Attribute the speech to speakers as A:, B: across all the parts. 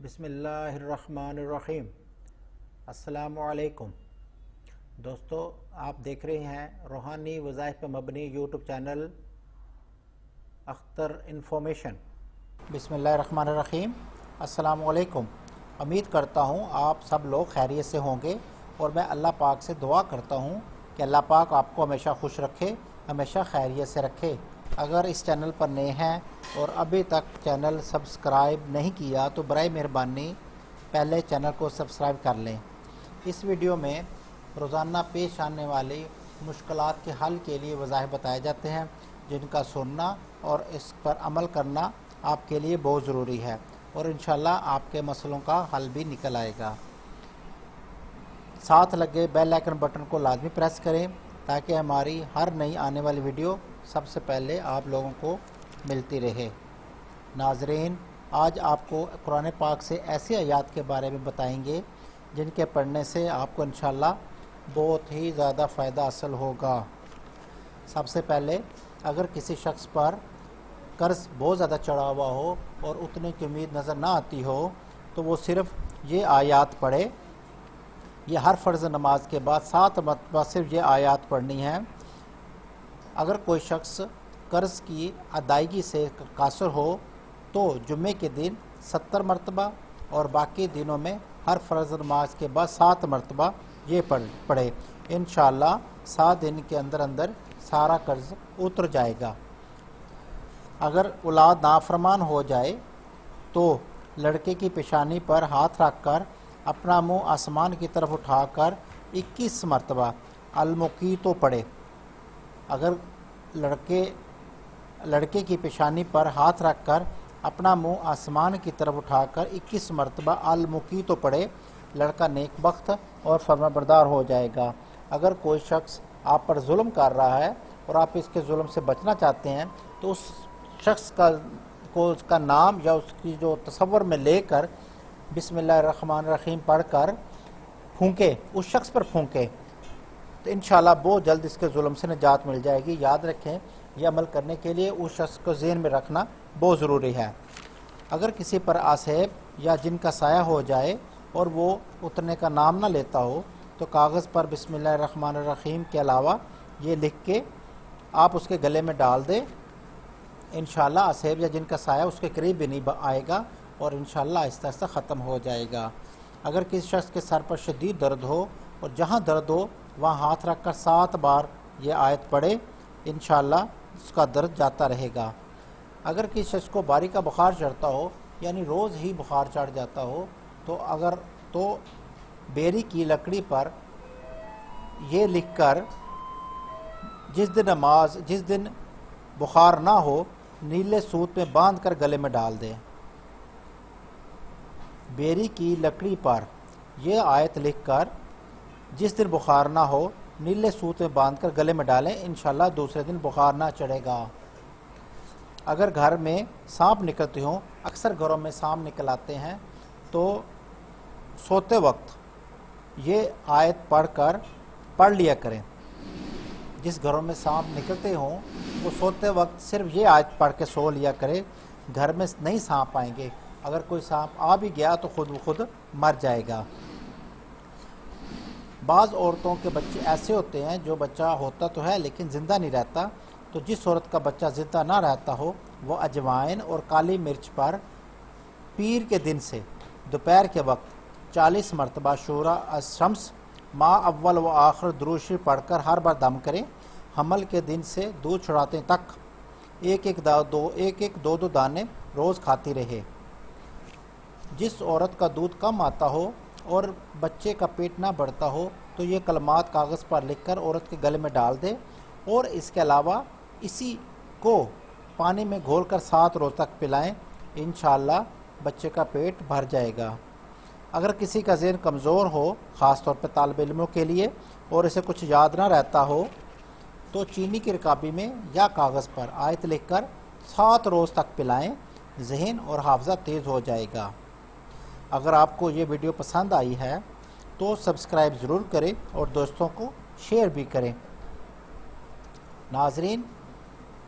A: بسم اللہ الرحمن الرحیم۔ السلام علیکم دوستو، آپ دیکھ رہے ہیں روحانی وظائف پر مبنی یوٹیوب چینل اختر انفارمیشن۔ بسم اللہ الرحمن الرحیم۔ السلام علیکم۔ امید کرتا ہوں آپ سب لوگ خیریت سے ہوں گے، اور میں اللہ پاک سے دعا کرتا ہوں کہ اللہ پاک آپ کو ہمیشہ خوش رکھے، ہمیشہ خیریت سے رکھے۔ اگر اس چینل پر نئے ہیں اور ابھی تک چینل سبسکرائب نہیں کیا تو برائے مہربانی پہلے چینل کو سبسکرائب کر لیں۔ اس ویڈیو میں روزانہ پیش آنے والی مشکلات کے حل کے لیے وظائف بتائے جاتے ہیں، جن کا سننا اور اس پر عمل کرنا آپ کے لیے بہت ضروری ہے، اور انشاءاللہ آپ کے مسئلوں کا حل بھی نکل آئے گا۔ ساتھ لگے بیل آئیکن بٹن کو لازمی پریس کریں تاکہ ہماری ہر نئی آنے والی ویڈیو سب سے پہلے آپ لوگوں کو ملتی رہے۔ ناظرین، آج آپ کو قرآن پاک سے ایسی آیات کے بارے میں بتائیں گے جن کے پڑھنے سے آپ کو انشاءاللہ بہت ہی زیادہ فائدہ حاصل ہوگا۔ سب سے پہلے، اگر کسی شخص پر قرض بہت زیادہ چڑھا ہوا ہو اور اتنے کی امید نظر نہ آتی ہو تو وہ صرف یہ آیات پڑھے۔ یہ ہر فرض نماز کے بعد 7 مرتبہ صرف یہ آیات پڑھنی ہے۔ اگر کوئی شخص قرض کی ادائیگی سے قاصر ہو تو جمعے کے دن 70 مرتبہ اور باقی دنوں میں ہر فرض نماز کے بعد 7 مرتبہ یہ پڑھے۔ انشاءاللہ 7 دن کے اندر اندر سارا قرض اتر جائے گا۔ اگر اولاد نافرمان ہو جائے تو لڑکے کی پیشانی پر ہاتھ رکھ کر اپنا منہ آسمان کی طرف اٹھا کر 21 مرتبہ المقیتو پڑھے۔ اگر لڑکے کی پیشانی پر ہاتھ رکھ کر اپنا منہ آسمان کی طرف اٹھا کر 21 مرتبہ المقیتو پڑھے، لڑکا نیک بخت اور فرما بردار ہو جائے گا۔ اگر کوئی شخص آپ پر ظلم کر رہا ہے اور آپ اس کے ظلم سے بچنا چاہتے ہیں تو اس شخص اس کا نام یا اس کی جو تصور میں لے کر بسم اللہ الرحمن الرحیم پڑھ کر پھونکے، اس شخص پر پھونکے تو انشاءاللہ بہت جلد اس کے ظلم سے نجات مل جائے گی۔ یاد رکھیں، یہ عمل کرنے کے لیے اس شخص کو ذہن میں رکھنا بہت ضروری ہے۔ اگر کسی پر آسیب یا جن کا سایہ ہو جائے اور وہ اترنے کا نام نہ لیتا ہو تو کاغذ پر بسم اللہ الرحمن الرحیم کے علاوہ یہ لکھ کے آپ اس کے گلے میں ڈال دیں۔ انشاءاللہ آسیب یا جن کا سایہ اس کے قریب بھی نہیں آئے گا اور انشاءاللہ آہستہ آہستہ ختم ہو جائے گا۔ اگر کسی شخص کے سر پر شدید درد ہو اور جہاں درد ہو وہاں ہاتھ رکھ کر 7 بار یہ آیت پڑھے، انشاءاللہ اس کا درد جاتا رہے گا۔ اگر کسی شخص کو باری کا بخار چڑھتا ہو، یعنی روز ہی بخار چڑھ جاتا ہو، تو بیری کی لکڑی پر یہ لکھ کر جس دن بخار نہ ہو نیلے سوت میں باندھ کر گلے میں ڈال دیں۔ بیری کی لکڑی پر یہ آیت لکھ کر جس دن بخار نہ ہو نیلے سوت میں باندھ کر گلے میں ڈالیں، انشاءاللہ دوسرے دن بخار نہ چڑھے گا۔ اگر گھر میں سانپ نکلتے ہوں، اکثر گھروں میں سانپ نکل آتے ہیں، تو سوتے وقت یہ آیت پڑھ لیا کریں۔ جس گھروں میں سانپ نکلتے ہوں وہ سوتے وقت صرف یہ آیت پڑھ کے سو لیا کرے، گھر میں نہیں سانپ آئیں گے۔ اگر کوئی سانپ آ بھی گیا تو خود بخود مر جائے گا۔ بعض عورتوں کے بچے ایسے ہوتے ہیں جو بچہ ہوتا تو ہے لیکن زندہ نہیں رہتا، تو جس عورت کا بچہ زندہ نہ رہتا ہو وہ اجوائن اور کالی مرچ پر پیر کے دن سے دوپہر کے وقت 40 مرتبہ شورا الشمس ما اول و آخر درود شریف پڑھ کر ہر بار دم کریں۔ حمل کے دن سے دودھ چھڑاتے تک ایک ایک دو دانے روز کھاتی رہے۔ جس عورت کا دودھ کم آتا ہو اور بچے کا پیٹ نہ بڑھتا ہو تو یہ کلمات کاغذ پر لکھ کر عورت کے گلے میں ڈال دے، اور اس کے علاوہ اسی کو پانی میں گھول کر 7 روز تک پلائیں، انشاءاللہ بچے کا پیٹ بھر جائے گا۔ اگر کسی کا ذہن کمزور ہو، خاص طور پہ طالب علموں کے لیے، اور اسے کچھ یاد نہ رہتا ہو تو چینی کی رکابی میں یا کاغذ پر آیت لکھ کر 7 روز تک پلائیں، ذہن اور حافظہ تیز ہو جائے گا۔ اگر آپ کو یہ ویڈیو پسند آئی ہے تو سبسکرائب ضرور کریں اور دوستوں کو شیئر بھی کریں۔ ناظرین،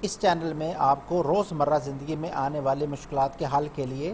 A: اس چینل میں آپ کو روزمرہ زندگی میں آنے والی مشکلات کے حل کے لیے